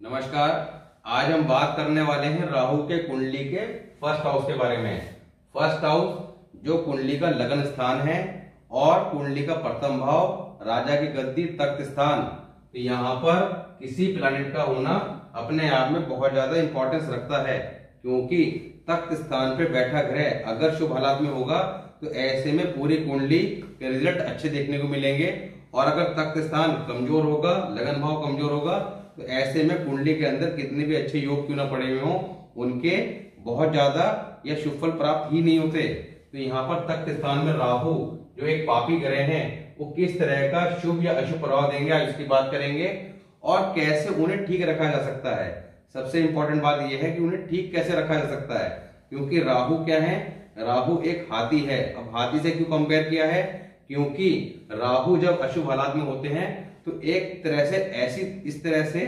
नमस्कार। आज हम बात करने वाले हैं राहु के कुंडली के फर्स्ट हाउस के बारे में। फर्स्ट हाउस जो कुंडली का लगन स्थान है और कुंडली का प्रथम भाव, राजा की गद्दी, तख्त स्थान। तो यहाँ पर किसी प्लैनेट का होना अपने आप में बहुत ज्यादा इंपॉर्टेंस रखता है, क्योंकि तख्त स्थान पे बैठा ग्रह अगर शुभ हालात में होगा तो ऐसे में पूरी कुंडली के रिजल्ट अच्छे देखने को मिलेंगे। और अगर तख्त स्थान कमजोर होगा, लगन भाव कमजोर होगा, तो ऐसे में कुंडली के अंदर कितने भी अच्छे योग क्यों ना पड़े हुए हों, उनके बहुत ज्यादा या शुभ फल प्राप्त ही नहीं होते। तो यहाँ पर तख्त स्थान में राहु जो एक पापी ग्रह हैं, वो किस तरह का शुभ या अशुभ प्रभाव देंगे आज इसकी बात करेंगे, और कैसे उन्हें ठीक रखा जा सकता है। सबसे इंपॉर्टेंट बात यह है कि उन्हें ठीक कैसे रखा जा सकता है, क्योंकि राहु क्या है, राहु एक हाथी है। अब हाथी से क्यों कंपेयर किया है, क्योंकि राहु जब अशुभ हालात में होते हैं तो एक तरह से इस तरह से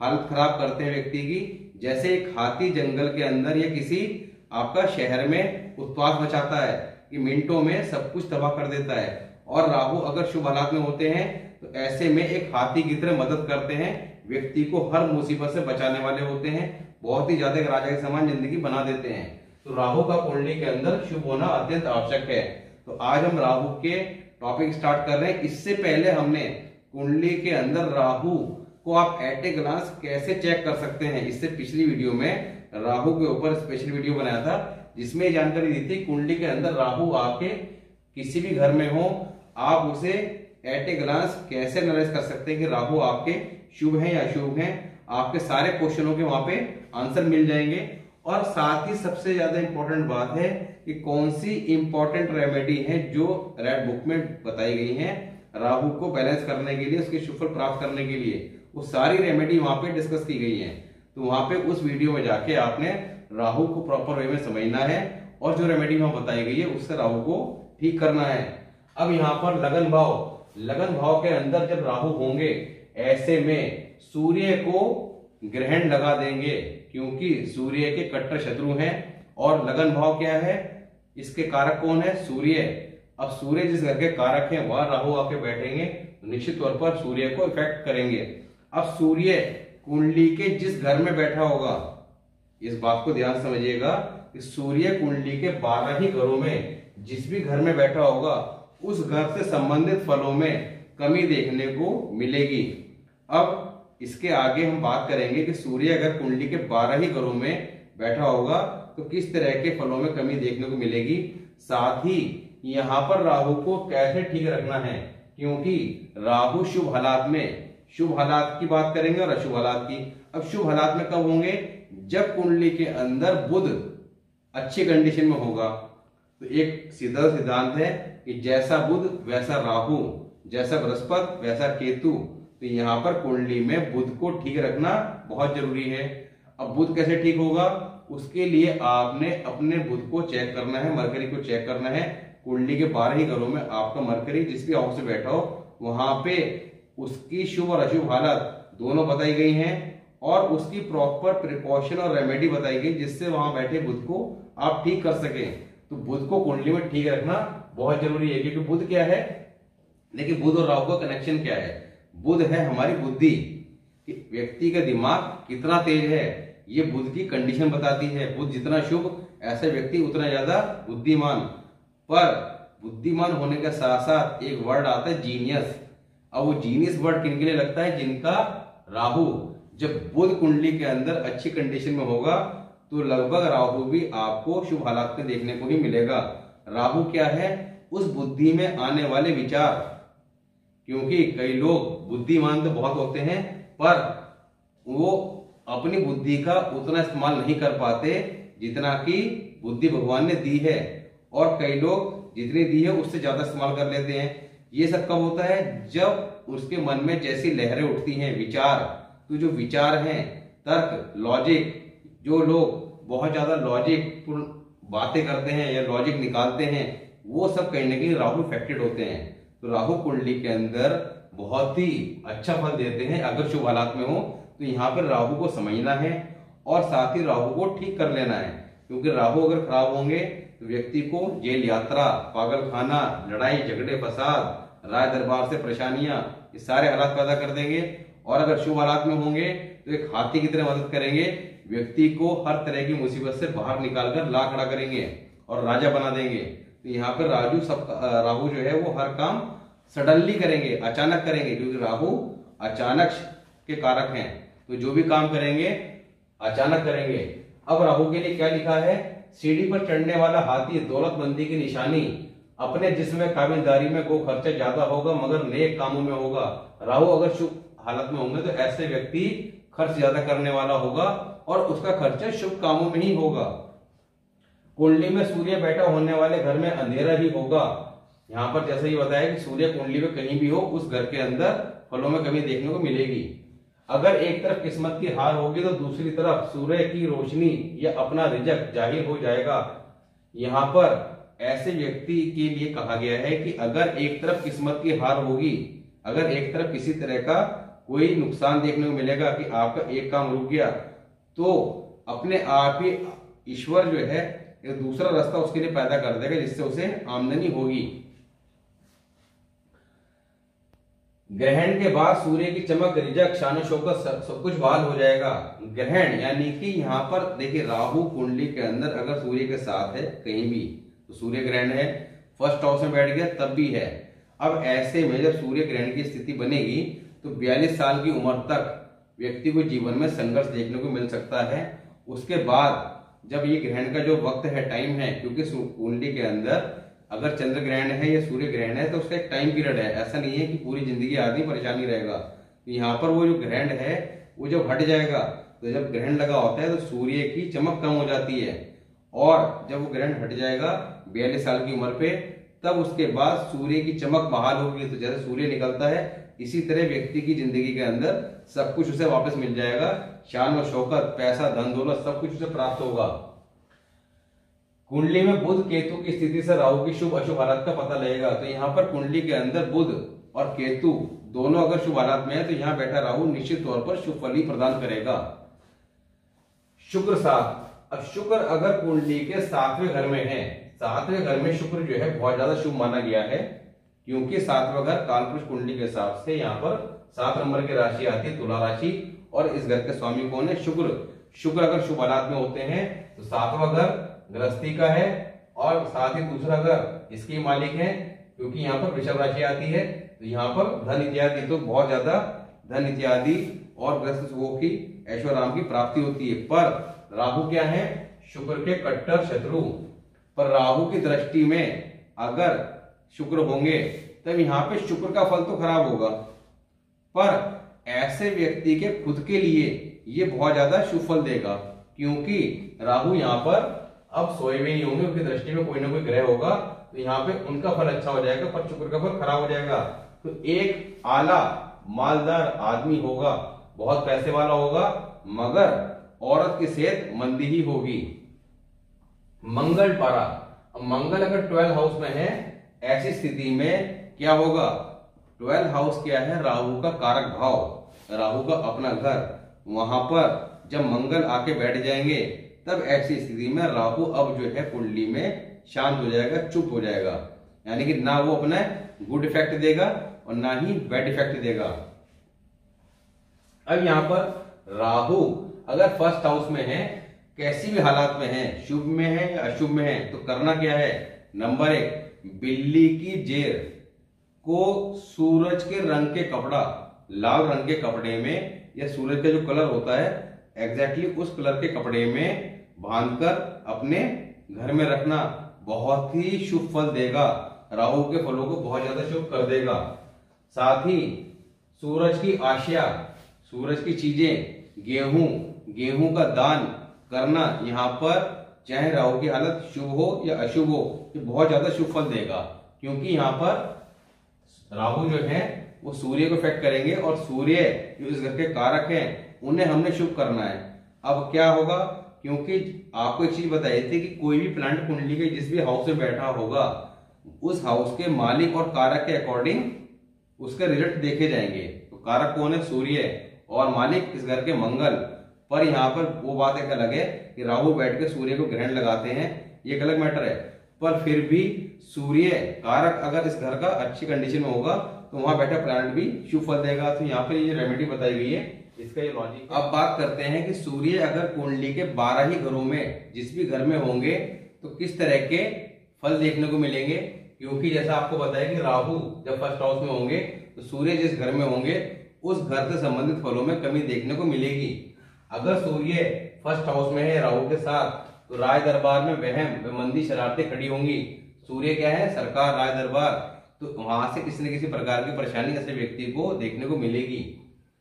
हालत खराब करते हैं व्यक्ति की, जैसे एक हाथी जंगल के अंदर या किसी आपका शहर में उत्पात मचाता है कि मिनटों में सब कुछ तबाह कर देता है। और राहु अगर शुभ हालात में होते हैं तो ऐसे में एक हाथी की तरह मदद करते हैं, व्यक्ति को हर मुसीबत से बचाने वाले होते हैं, बहुत ही ज्यादा राजा के समान जिंदगी बना देते हैं। तो राहु का कुंडली के अंदर शुभ होना अत्यंत आवश्यक है। तो आज हम राहु के टॉपिक स्टार्ट कर रहे हैं। इससे पहले हमने कुंडली के अंदर राहु को आप एट ए ग्लांस कैसे चेक कर सकते हैं, इससे पिछली वीडियो में राहु के ऊपर स्पेशल वीडियो बनाया था, जिसमें जानकारी दी थी कुंडली के अंदर राहु आपके किसी भी घर में हो, आप उसे एट ए ग्लांस कैसे एनालाइज कर सकते हैं कि राहु आपके शुभ हैं या अशुभ हैं। आपके सारे क्वेश्चनों के वहां पे आंसर मिल जाएंगे। और साथ ही सबसे ज्यादा इंपॉर्टेंट बात है कि कौन सी इंपॉर्टेंट रेमेडी है जो रेड बुक में बताई गई है राहु को बैलेंस करने के लिए, उसके शुभ फल प्राप्त करने के लिए, वो सारी रेमेडी वहां पे डिस्कस की गई है। तो वहां पे उस वीडियो में जाके आपने राहु को प्रॉपर वे में समझना है और जो रेमेडी वहां बताई गई है उससे राहु को ठीक करना है। अब यहाँ पर लगन भाव के अंदर जब राहु होंगे, ऐसे में सूर्य को ग्रहण लगा देंगे, क्योंकि सूर्य के कट्टर शत्रु हैं। और लगन भाव क्या है, इसके कारक कौन है, सूर्य। अब सूर्य जिस घर के कारक हैं वह राहु आके बैठेंगे तो निश्चित तौर पर सूर्य को इफेक्ट करेंगे। अब सूर्य कुंडली के जिस घर में बैठा होगा, इस बात को ध्यान समझिएगा कि सूर्य कुंडली के 12 ही घरों में जिस भी घर में बैठा होगा उस घर से संबंधित फलों में कमी देखने को मिलेगी। अब इसके आगे हम बात करेंगे कि सूर्य अगर कुंडली के 12 ही घरों में बैठा होगा तो किस तरह के फलों में कमी देखने को मिलेगी। साथ ही यहाँ पर राहु को कैसे ठीक रखना है, क्योंकि राहु शुभ हालात की बात करेंगे और अशुभ हालात की। अब शुभ हालात में कब होंगे, जब कुंडली के अंदर बुध अच्छी कंडीशन में होगा। तो एक सीधा सिद्धांत है कि जैसा बुध वैसा राहु, जैसा बृहस्पति वैसा केतु। तो यहाँ पर कुंडली में बुध को ठीक रखना बहुत जरूरी है। अब बुध कैसे ठीक होगा, उसके लिए आपने अपने बुध को चेक करना है, मरकरी को चेक करना है। कुंडली के 12 ही घरों में आपका मरकरी जिस भी हाउस में बैठा हो, वहां पे उसकी शुभ और अशुभ हालत दोनों बताई गई हैं और उसकी प्रॉपर प्रिकॉशन और रेमेडी बताई गई, जिससे वहां बैठे बुध को आप ठीक कर सकें। तो बुध को कुंडली में ठीक रखना बहुत जरूरी है, क्योंकि बुध क्या है, देखिए बुध और राहु का कनेक्शन क्या है। बुध है हमारी बुद्धि, व्यक्ति का दिमाग कितना तेज है, ये बुध की कंडीशन बताती है। बुध जितना शुभ, ऐसा व्यक्ति उतना ज्यादा बुद्धिमान। पर बुद्धिमान होने के साथ साथ एक वर्ड आता है जीनियस। अब वो जीनियस वर्ड किन के लिए लगता है, जिनका राहु जब बुध कुंडली के अंदर अच्छी कंडीशन में होगा तो लगभग राहु भी आपको शुभ हालात में देखने को ही मिलेगा। राहु क्या है, उस बुद्धि में आने वाले विचार, क्योंकि कई लोग बुद्धिमान तो बहुत होते हैं पर वो अपनी बुद्धि का उतना इस्तेमाल नहीं कर पाते जितना कि बुद्धि भगवान ने दी है, और कई लोग जितनी दी है उससे ज्यादा इस्तेमाल कर लेते हैं। ये सब कब होता है, जब उसके मन में जैसी लहरें उठती हैं, विचार, तो जो विचार हैं, तर्क, लॉजिक, जो लोग बहुत ज्यादा लॉजिक पूर्ण बातें करते हैं या लॉजिक निकालते हैं, वो सब कहीं ना कहीं राहु इफेक्टेड होते हैं। तो राहु कुंडली के अंदर बहुत ही अच्छा फल देते हैं अगर शुभ हालात में हो। तो यहाँ पर राहु को समझना है और साथ ही राहु को ठीक कर लेना है, क्योंकि राहु अगर खराब होंगे तो व्यक्ति को जेल यात्रा, पागल खाना, लड़ाई झगड़े, फसाद, राय दरबार से परेशानियां, ये सारे हालात पैदा कर देंगे। और अगर शुभ हालात में होंगे तो एक हाथी की तरह मदद करेंगे, व्यक्ति को हर तरह की मुसीबत से बाहर निकालकर ला खड़ा करेंगे और राजा बना देंगे। तो यहाँ पर राहु जो है वो हर काम सडनली करेंगे, अचानक करेंगे, क्योंकि राहु अचानक के कारक हैं, तो जो भी काम करेंगे अचानक करेंगे। अब राहु के लिए क्या लिखा है, सीढ़ी पर चढ़ने वाला हाथी दौलतमंदी की निशानी, अपने जिस्म में काबिलदारी में को खर्चा ज्यादा होगा मगर नेक कामों में होगा। राहु अगर शुभ हालत में होंगे तो ऐसे व्यक्ति खर्च ज्यादा करने वाला होगा और उसका खर्चा शुभ कामों में ही होगा। कुंडली में सूर्य बैठा होने वाले घर में अंधेरा ही होगा। यहाँ पर जैसे ही बताया कि सूर्य कुंडली में कहीं भी हो, उस घर के अंदर फलों में कमी देखने को मिलेगी। अगर एक तरफ किस्मत की हार होगी तो दूसरी तरफ सूर्य की रोशनी या अपना रिजक जाहिर हो जाएगा। यहाँ पर ऐसे व्यक्ति के लिए कहा गया है कि अगर एक तरफ किस्मत की हार होगी, अगर एक तरफ किसी तरह का कोई नुकसान देखने को मिलेगा कि आपका एक काम रुक गया, तो अपने आप ही ईश्वर जो है एक दूसरा रास्ता उसके लिए पैदा कर देगा जिससे उसे आमदनी होगी। ग्रहण के बाद सूर्य की चमक, रिजक, शान शौकत सब कुछ बहाल हो जाएगा। ग्रहण यानी कि यहाँ पर देखिए राहु कुंडली के अंदर अगर सूर्य के साथ है कहीं भी तो सूर्य ग्रहण है, फर्स्ट हाउस में बैठ गया तब भी है। अब ऐसे में जब सूर्य ग्रहण की स्थिति बनेगी तो 42 साल की उम्र तक व्यक्ति को जीवन में संघर्ष देखने को मिल सकता है। उसके बाद जब ये ग्रहण का जो वक्त है, टाइम है, क्योंकि कुंडली के अंदर अगर चंद्र ग्रहण है या सूर्य ग्रहण है तो उसका एक टाइम पीरियड है, ऐसा नहीं है कि पूरी जिंदगी आदमी परेशानी रहेगा। तो यहाँ पर वो जो ग्रहण है वो जब हट जाएगा, तो जब ग्रहण लगा होता है तो सूर्य की चमक कम हो जाती है, और जब वो ग्रहण हट जाएगा 42 साल की उम्र पे, तब उसके बाद सूर्य की चमक बहाल होगी। तो जैसे सूर्य निकलता है इसी तरह व्यक्ति की जिंदगी के अंदर सब कुछ उसे वापस मिल जाएगा, शान व शौकत, पैसा, धन दौलत सब कुछ उसे प्राप्त होगा। कुंडली में बुध केतु की स्थिति से राहु की शुभ अशुभ हालत का पता लगेगा। तो यहाँ पर कुंडली के अंदर बुध और केतु दोनों अगर शुभ हालत में है तो यहाँ बैठा राहु निश्चित तौर पर शुभ फल ही प्रदान करेगा। शुक्र साथ, अब शुक्र अगर कुंडली के 7वें घर में है, 7वें घर में शुक्र जो है बहुत ज्यादा शुभ माना गया है, क्योंकि 7वां घर कालपुरुष कुंडली के हिसाब से यहाँ पर 7 नंबर की राशि आती है तुला राशि, और इस घर के स्वामी कौन है, शुक्र। शुक्र अगर शुभ हालात में होते हैं तो 7वां घर गृहस्थी का है, और साथ ही दूसरा घर इसके मालिक है, क्योंकि यहाँ पर वृषभ राशि आती है। तो यहाँ पर धन इत्यादि, तो बहुत ज्यादा धन इत्यादि और गृहस्थ सुखों की, ऐश्वर्य की प्राप्ति होती है। पर राहु क्या है, शुक्र के कट्टर शत्रु। पर राहु की दृष्टि में अगर शुक्र होंगे तब यहाँ पे शुक्र का फल तो खराब होगा, पर ऐसे व्यक्ति के खुद के लिए ये बहुत ज्यादा शुभ फल देगा, क्योंकि राहु यहाँ पर अब सोए हुए नहीं होंगे, उनकी दृष्टि में कोई ना कोई ग्रह होगा, तो यहाँ पे उनका फल अच्छा हो जाएगा पर शुक्र का फल खराब हो जाएगा। तो एक आला मालदार आदमी होगा, बहुत पैसे वाला होगा, मगर औरत की सेहत मंदी ही होगी। मंगल पारा, मंगल अगर 12 हाउस में है, ऐसी स्थिति में क्या होगा, 12 हाउस क्या है, राहु का कारक भाव, राहु का अपना घर, वहां पर जब मंगल आके बैठ जाएंगे तब ऐसी स्थिति में राहु अब जो है कुंडली में शांत हो जाएगा, चुप हो जाएगा, यानी कि ना वो अपना गुड इफेक्ट देगा और ना ही बैड इफेक्ट देगा। अब यहां पर राहु अगर फर्स्ट हाउस में है, कैसी भी हालात में है, शुभ में है या अशुभ में है, तो करना क्या है, नंबर 1, बिल्ली की जेर को सूरज के रंग के कपड़ा, लाल रंग के कपड़े में, या सूरज का जो कलर होता है एग्जैक्टली उस कलर के कपड़े में बांधकर अपने घर में रखना बहुत ही शुभ फल देगा, राहु के फलों को बहुत ज्यादा शुभ कर देगा। साथ ही सूरज की आशिया, सूरज की चीजें, गेहूं का दान करना, यहाँ पर चाहे राहु की हालत शुभ हो या अशुभ हो, ये बहुत ज्यादा शुभ फल देगा, क्योंकि यहाँ पर राहु जो है वो सूर्य को इफेक्ट करेंगे, और सूर्य जो इस घर के कारक हैं उन्हें हमने शुभ करना है। अब क्या होगा, क्योंकि आपको एक चीज बताई थी कि कोई भी प्लांट कुंडली के जिस भी हाउस में बैठा होगा उस हाउस के मालिक और कारक के अकॉर्डिंग उसके रिजल्ट देखे जाएंगे। तो कारक कौन है, सूर्य, और मालिक इस घर के मंगल। पर यहाँ पर वो बात एक अलग है कि राहु बैठ के सूर्य को ग्रहण लगाते हैं, ये एक अलग मैटर है, पर फिर भी सूर्य कारक अगर इस घर का अच्छी कंडीशन में होगा तो वहां बैठा प्लैनेट भी शुभ फल देगा। तो यहाँ पर ये रेमेडी बताई गई है, इसका ये लॉजिक। अब बात करते हैं कि सूर्य अगर कुंडली के 12 ही घरों में जिस भी घर में होंगे तो किस तरह के फल देखने को मिलेंगे। क्योंकि जैसा आपको बताया कि राहु जब फर्स्ट हाउस में होंगे तो सूर्य जिस घर में होंगे उस घर से संबंधित फलों में कमी देखने को मिलेगी। अगर सूर्य फर्स्ट हाउस में है राहु के साथ तो राज दरबार में वहम मंदी शरारतें खड़ी होंगी। सूर्य क्या है, सरकार, राज दरबार, तो वहां से किसी न किसी प्रकार की परेशानी ऐसे व्यक्ति को देखने को मिलेगी।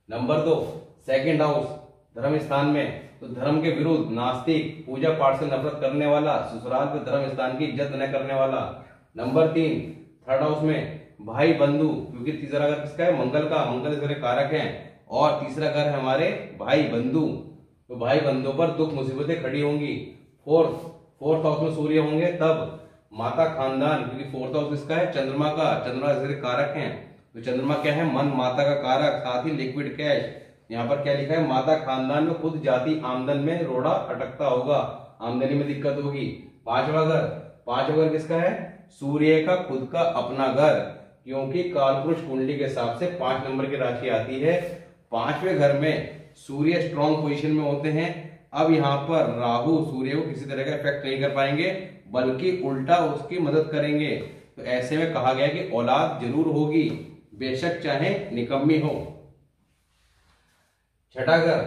नंबर 2, सेकंड हाउस धर्म स्थान में, तो धर्म के विरुद्ध नास्तिक, पूजा पाठ से नफरत करने वाला, ससुराल के धर्म स्थान की इज्जत न करने वाला। नंबर 3, थर्ड हाउस में भाई बंधु, क्योंकि तीसरा घर किसका है, मंगल का, मंगल इसके कारक है, और तीसरा घर है हमारे भाई बंधु, तो भाई बंधु पर दुख मुसीबतें खड़ी होंगी। फोर्थ हाउस में सूर्य होंगे तब माता खानदान, क्योंकि फोर्थ हाउस इसका है चंद्रमा का, चंद्रमा इसके कारक है, तो चंद्रमा क्या है, मन, माता का कारक, साथ ही लिक्विड कैश। यहाँ पर क्या लिखा है, माता खानदान में खुद जाति आमदन में रोड़ा अटकता होगा, आमदनी में दिक्कत होगी। पांचवा घर किसका है, सूर्य का खुद का अपना घर, क्योंकि कालपुरुष कुंडली के हिसाब से 5 नंबर की राशि आती है। 5वें घर में सूर्य स्ट्रॉन्ग पोजीशन में होते हैं। अब यहाँ पर राहु सूर्य को किसी तरह का इफेक्ट नहीं कर पाएंगे, बल्कि उल्टा उसकी मदद करेंगे। तो ऐसे में कहा गया कि औलाद जरूर होगी, बेशक चाहे निकम्मी हो। छठा घर,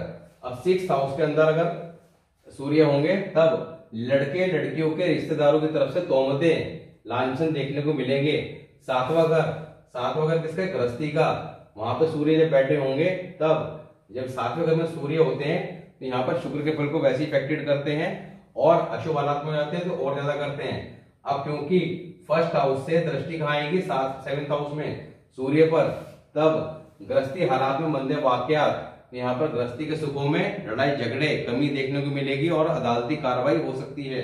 अब 6th हाउस के अंदर अगर सूर्य होंगे तब लड़के लड़कियों के रिश्तेदारों की तरफ से तोहमतें, लांछन देखने को मिलेंगे। 7वां घर किसका, गृहस्थी का, वहां पे सूर्य जब बैठे होंगे तब, जब 7वें घर में सूर्य होते हैं तो यहाँ पर शुक्र के फल को वैसे इफेक्टेड करते हैं और अशुभ हालात में जाते हैं तो और ज्यादा करते हैं। अब क्योंकि फर्स्ट हाउस से दृष्टि कहाँ आएगी, 7th हाउस में सूर्य पर, तब गृहस्थी हालात में मंदे वाकयात, यहाँ पर गृहस्थी के सुखों में लड़ाई झगड़े कमी देखने को मिलेगी और अदालती कार्रवाई हो सकती है।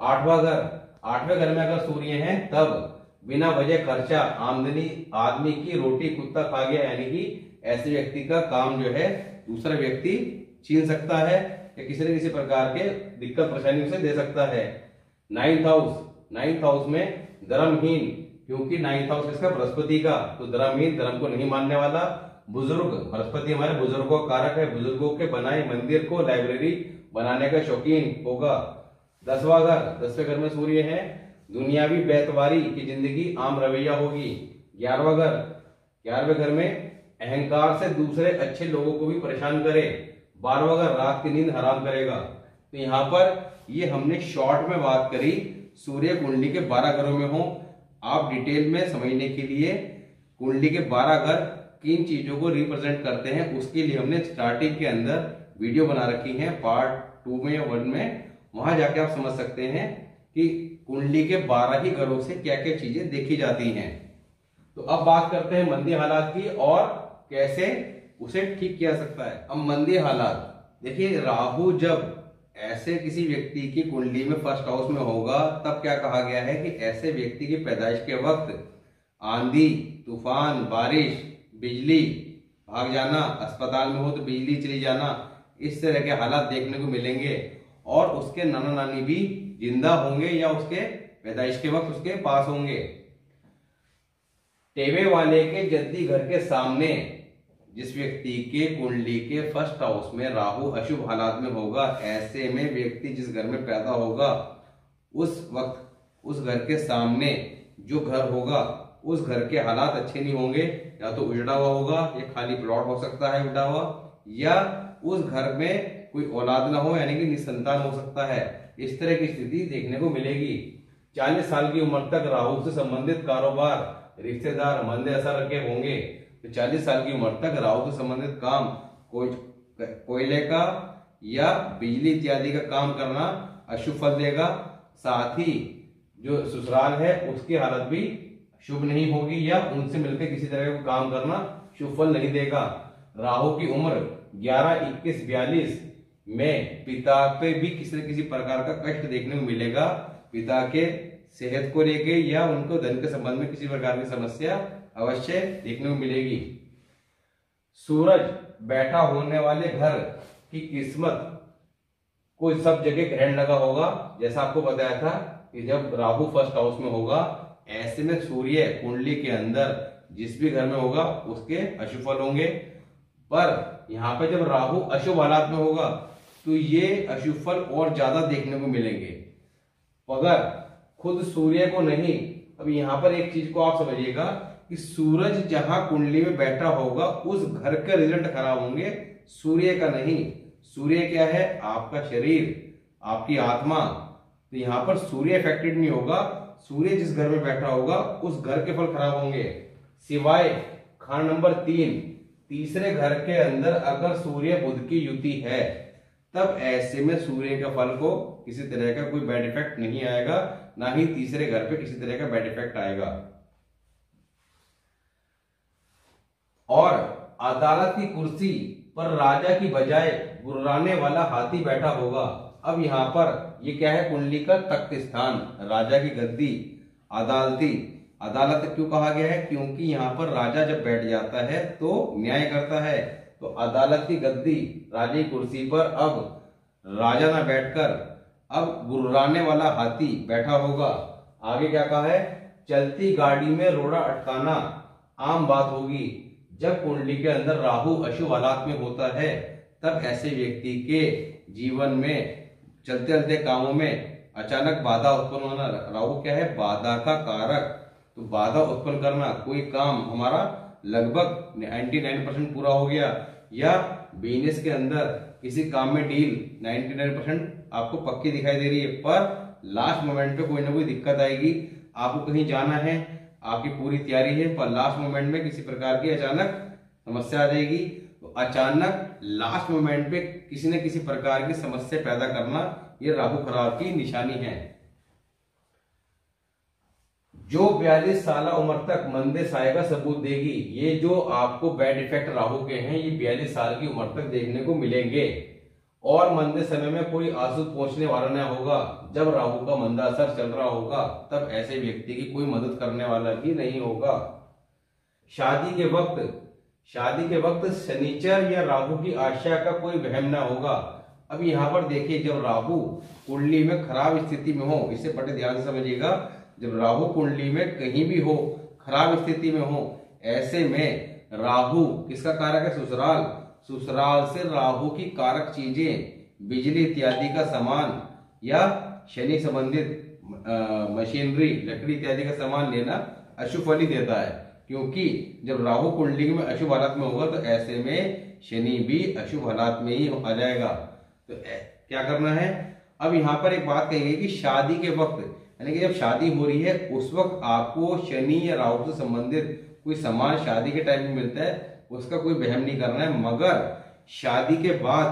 8वें घर में अगर सूर्य है तब बिना वजह खर्चा, आमदनी, आदमी की रोटी कुत्ता खा गया, यानी कि ऐसे व्यक्ति का काम जो है दूसरा व्यक्ति छीन सकता है या किसी न किसी प्रकार के दिक्कत परेशानी उसे दे सकता है। 9th हाउस में धर्महीन, क्योंकि 9th हाउस किसका, बृहस्पति का, तो धर्महीन, धर्म को नहीं मानने वाला। बुजुर्ग, बृहस्पति हमारे बुजुर्गों का कारक है, बुजुर्गों के बनाए मंदिर को लाइब्रेरी बनाने का शौकीन होगा। 10वें घर में सूर्य है, दुनियावी बैतवारी की जिंदगी, आम रवैया होगी। 11वें घर में अहंकार से दूसरे अच्छे लोगों को भी परेशान करे। 12वां घर रात की नींद हराम करेगा। तो यहाँ पर ये हमने शॉर्ट में बात करी सूर्य कुंडली के 12 घरों में हो। आप डिटेल में समझने के लिए कुंडली के 12 घर किन चीजों को रिप्रेजेंट करते हैं उसके लिए हमने स्टार्टिंग के अंदर वीडियो बना रखी है, पार्ट 2 में या 1 में, वहां जाके आप समझ सकते हैं कि कुंडली के 12 ही घरों से क्या क्या चीजें देखी जाती हैं। तो अब बात करते हैं मंदी हालात की और कैसे उसे ठीक किया सकता है। अब मंदी हालात देखिए, राहु जब ऐसे किसी व्यक्ति की कुंडली में फर्स्ट हाउस में होगा तब क्या कहा गया है कि ऐसे व्यक्ति की पैदाइश के वक्त आंधी, तूफान, बारिश, बिजली भाग जाना, अस्पताल में हो तो बिजली चली जाना, इस तरह के हालात देखने को मिलेंगे। और उसके नाना नानी भी जिंदा होंगे या उसके पैदाइश के वक्त उसके पास होंगे। टेवे वाले के जद्दी घर के सामने जिस व्यक्ति के कुंडली के फर्स्ट हाउस में राहु अशुभ हालात में होगा, ऐसे में व्यक्ति जिस घर में पैदा होगा उस वक्त उस घर के सामने जो घर होगा उस घर के हालात अच्छे नहीं होंगे, या तो उजड़ा हुआ होगा या खाली प्लॉट हो सकता है उजड़ा हुआ, या उस घर में कोई औलाद ना हो यानी कि निसंतान हो सकता है। इस तरह की स्थिति देखने को मिलेगी। 40 साल की उम्र तक राहु से संबंधित कारोबार, रिश्तेदार मंदे असर के होंगे। तो 40 साल की उम्र तक राहु से संबंधित काम, कोयले का या बिजली इत्यादि का काम करना अशुभ फल देगा। साथ ही जो ससुराल है उसकी हालत भी शुभ नहीं होगी या उनसे मिलकर किसी तरह का काम करना शुभ फल नहीं देगा। राहु की उम्र 11, 21, 42 में पिता पे भी किसी न किसी प्रकार का कष्ट देखने को मिलेगा। पिता के सेहत को लेके या उनको धन के संबंध में किसी प्रकार की समस्या अवश्य देखने को मिलेगी। सूरज बैठा होने वाले घर की किस्मत को सब जगह ग्रहण लगा होगा। जैसा आपको बताया था कि जब राहु फर्स्ट हाउस में होगा, ऐसे में सूर्य कुंडली के अंदर जिस भी घर में होगा उसके अशुभ फल होंगे। पर यहाँ पे जब राहु अशुभ हालात में होगा तो ये अशुभ फल और ज्यादा देखने को मिलेंगे। अगर खुद सूर्य को नहीं, अब यहाँ पर एक चीज को आप समझिएगा कि सूरज जहां कुंडली में बैठा होगा उस घर के रिजल्ट खराब होंगे, सूर्य का नहीं। सूर्य क्या है? आपका शरीर, आपकी आत्मा। तो यहाँ पर सूर्य इफेक्टेड नहीं होगा, सूर्य जिस घर में बैठा होगा उस घर के फल खराब होंगे। सिवाय खान नंबर 3, तीसरे घर के अंदर अगर सूर्य बुध की युति है तब ऐसे में सूर्य के फल को किसी तरह का कोई बैड इफेक्ट नहीं आएगा, ना ही तीसरे घर पे किसी तरह का बैड इफेक्ट आएगा। और अदालत की कुर्सी पर राजा की बजाय गुर्राने वाला हाथी बैठा होगा। अब यहाँ पर ये क्या है? कुंडली का तख्त स्थान, राजा की गद्दी, अदालती। अदालत क्यों कहा गया है? क्योंकि यहाँ पर राजा जब बैठ जाता है तो न्याय करता है। तो अदालत की गद्दी, राजा की कुर्सी पर अब राजा ना बैठकर अब गुर्राने वाला हाथी बैठा होगा। आगे क्या कहा है? चलती गाड़ी में रोड़ा अटकाना आम बात होगी। जब कुंडली के अंदर राहु अशुभ हालात में होता है तब ऐसे व्यक्ति के जीवन में चलते चलते कामों में अचानक बाधा उत्पन्न होना। राहु क्या है? बाधा का कारक। तो बाधा उत्पन्न करना, कोई काम हमारा लगभग 99% पूरा हो गया, या बिजनेस के अंदर किसी काम में डील 99% आपको पक्की दिखाई दे रही है, पर लास्ट मोमेंट पे कोई ना कोई दिक्कत आएगी। आपको कहीं जाना है, आपकी पूरी तैयारी है, पर लास्ट मोमेंट में किसी प्रकार की अचानक समस्या आ जाएगी। तो अचानक लास्ट मोमेंट पे किसी न किसी प्रकार की समस्या पैदा करना, ये राहु खराब की निशानी है। जो 42 साल उम्र तक मंदे साय का सबूत देगी। ये जो आपको बैड इफेक्ट राहु के हैं ये 42 साल की उम्र तक देखने को मिलेंगे। और मंदे समय में कोई आंसू पहुंचने वाला न होगा। जब राहु का मंदा असर चल रहा होगा तब ऐसे व्यक्ति की कोई मदद करने वाला भी नहीं होगा। शादी के वक्त शनिचर या राहु की आशा का कोई वहम न होगा। अब यहाँ पर देखिए, जब राहु कुंडली में खराब स्थिति में हो, इसे बड़े ध्यान से समझिएगा, जब राहु कुंडली में कहीं भी हो, खराब स्थिति में हो, ऐसे में राहु किसका कारक है? ससुराल। ससुराल से राहु की कारक चीजें, बिजली इत्यादि का सामान या शनि संबंधित मशीनरी, लकड़ी इत्यादि का सामान लेना अशुभ फल ही देता है। क्योंकि जब राहु कुंडली में अशुभ हालात में होगा तो ऐसे में शनि भी अशुभ हालात में ही आ जाएगा। तो क्या करना है? अब यहाँ पर एक बात कही गई कि शादी के वक्त, यानी कि जब शादी हो रही है उस वक्त आपको शनि या राहु से संबंधित कोई सामान शादी के टाइम में मिलता है, उसका कोई वहम नहीं करना है। मगर शादी के बाद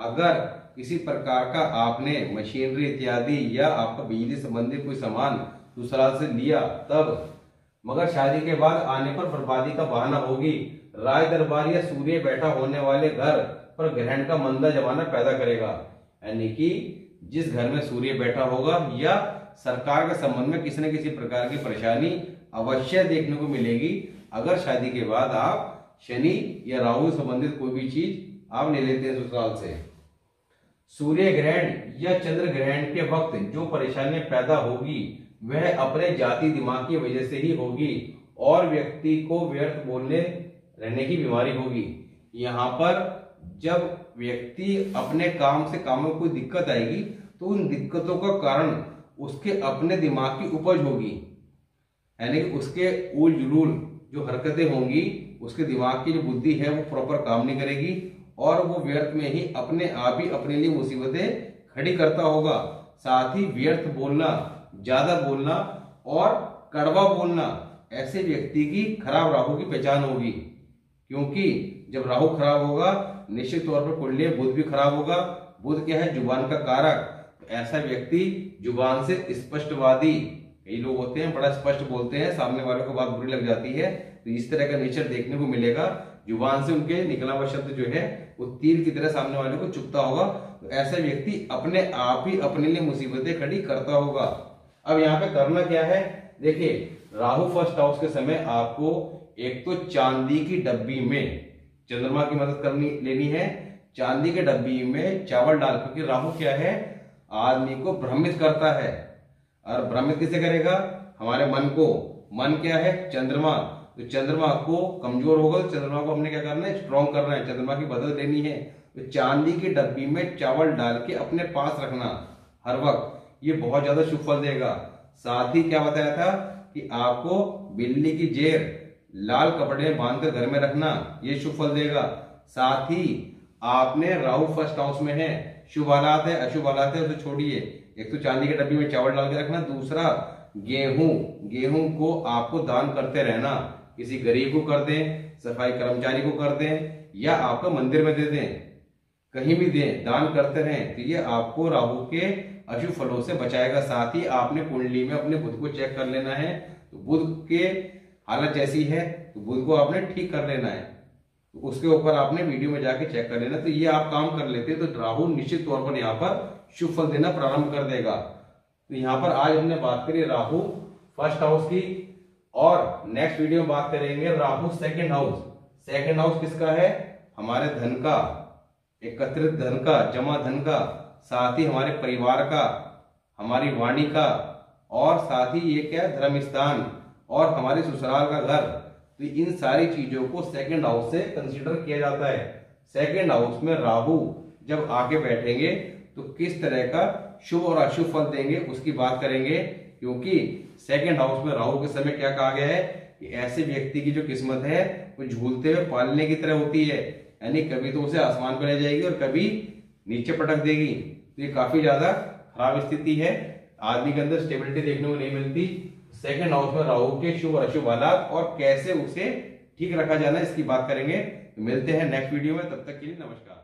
अगर किसी प्रकार का आपने मशीनरी इत्यादि या आपका बिजली संबंधित कोई सामान ससुराल से लिया तब, मगर शादी के बाद आने पर बर्बादी का बहाना होगी। राय दरबार या सूर्य बैठा होने वाले घर पर ग्रहण का मंदा जमाना पैदा करेगा। यानी कि जिस घर में सूर्य बैठा होगा या सरकार के संबंध में किसी न किसी प्रकार की परेशानी अवश्य देखने को मिलेगी अगर शादी के बाद आप शनि या राहु संबंधित कोई भी चीज आप ले लेते हैं ससुराल से। सूर्य ग्रहण या चंद्र ग्रहण के वक्त जो परेशानियां पैदा होगी वह अपने जाति दिमाग की वजह से ही होगी और व्यक्ति को व्यर्थ बोलने रहने की बीमारी होगी। यहाँ पर जब व्यक्ति अपने काम से काम में कोई दिक्कत आएगी तो उन दिक्कतों का कारण उसके अपने दिमाग की उपज होगी, यानी कि उसके उल जुलूल जो हरकतें होंगी, उसके दिमाग की जो बुद्धि है वो प्रॉपर काम नहीं करेगी और वो व्यर्थ में ही अपने आप ही अपने लिए मुसीबतें खड़ी करता होगा। साथ ही व्यर्थ बोलना, ज्यादा बोलना और कड़वा बोलना ऐसे व्यक्ति की खराब राहु की पहचान होगी। क्योंकि जब राहु खराब होगा निश्चित तौर पर कुंडली बुध भी खराब होगा। बुध क्या है? जुबान का कारक। तो ऐसा व्यक्ति जुबान से स्पष्टवादी, कई लोग होते हैं बड़ा स्पष्ट बोलते हैं, सामने वालों को बात बुरी लग जाती है, तो इस तरह का नेचर देखने को मिलेगा। जुबान से उनके निकला हुआ शब्द जो है वो तीर की तरह सामने वाले को चुभता होगा। तो ऐसा व्यक्ति अपने आप ही अपने लिए मुसीबतें खड़ी करता होगा। अब यहाँ पे करना क्या है? देखिए, राहु फर्स्ट हाउस के समय आपको एक तो चांदी की डब्बी में चंद्रमा की मदद करनी लेनी है। चांदी के डब्बी में चावल डाल, क्योंकि राहु क्या है? आदमी को भ्रमित करता है। और भ्रमित किसे करेगा? हमारे मन को। मन क्या है? चंद्रमा। तो चंद्रमा को कमजोर होगा तो चंद्रमा को हमने क्या करना है, स्ट्रॉन्ग करना है, चंद्रमा की मदद लेनी है। तो चांदी की डब्बी में चावल डाल के अपने पास रखना हर वक्त, ये बहुत ज्यादा शुभ फल देगा। साथ ही क्या बताया था कि आपको बिल्ली की जेर लाल कपड़े में बांधकर घर में रखना, ये शुभ फल देगा। साथ ही आपने राहु फर्स्ट हाउस में है, शुभ हालात है अशुभ हालात है उसे छोड़िए। एक तो चांदी की डब्बी में चावल डाल के रखना, दूसरा गेहूं को आपको दान करते रहना, किसी गरीब को कर दें, सफाई कर्मचारी को कर दें, या आपको मंदिर में दे दें, कहीं भी दें, दान करते रहें। तो ये आपको राहु के अशुभ फलों से बचाएगा। साथ ही आपने कुंडली में अपने बुध को चेक कर लेना है, तो बुध के हालत जैसी है तो बुध को आपने ठीक कर लेना है, तो उसके ऊपर आपने वीडियो में जाके चेक कर लेना। तो ये आप काम कर लेते तो राहु निश्चित तौर पर यहाँ पर शुभ फल देना प्रारंभ कर देगा। तो यहाँ पर आज हमने बात करी राहु फर्स्ट हाउस की, और नेक्स्ट वीडियो में बात करेंगे Rahu second house. Second house किसका है, हमारे धन का, एकत्रित धन का, जमा धन का, साथ ही हमारे परिवार का, हमारी वाणी का, और साथ ही ये क्या है, धर्म स्थान और हमारे ससुराल का घर। तो इन सारी चीजों को सेकंड हाउस से कंसीडर किया जाता है। सेकंड हाउस में राहु जब आके बैठेंगे तो किस तरह का शुभ और अशुभ फल देंगे उसकी बात करेंगे, क्योंकि सेकंड हाउस में राहु के समय क्या कहा गया है कि ऐसे व्यक्ति की जो किस्मत है वो झूलते हुए पालने की तरह होती है, यानी कभी तो उसे आसमान पर ले जाएगी और कभी नीचे पटक देगी। तो ये काफी ज्यादा खराब स्थिति है, आदमी के अंदर स्टेबिलिटी देखने को नहीं मिलती। सेकंड हाउस में राहु के शुभ और अशुभ हालात और कैसे उसे ठीक रखा जाना है इसकी बात करेंगे। मिलते हैं नेक्स्ट वीडियो में, तब तक के लिए नमस्कार।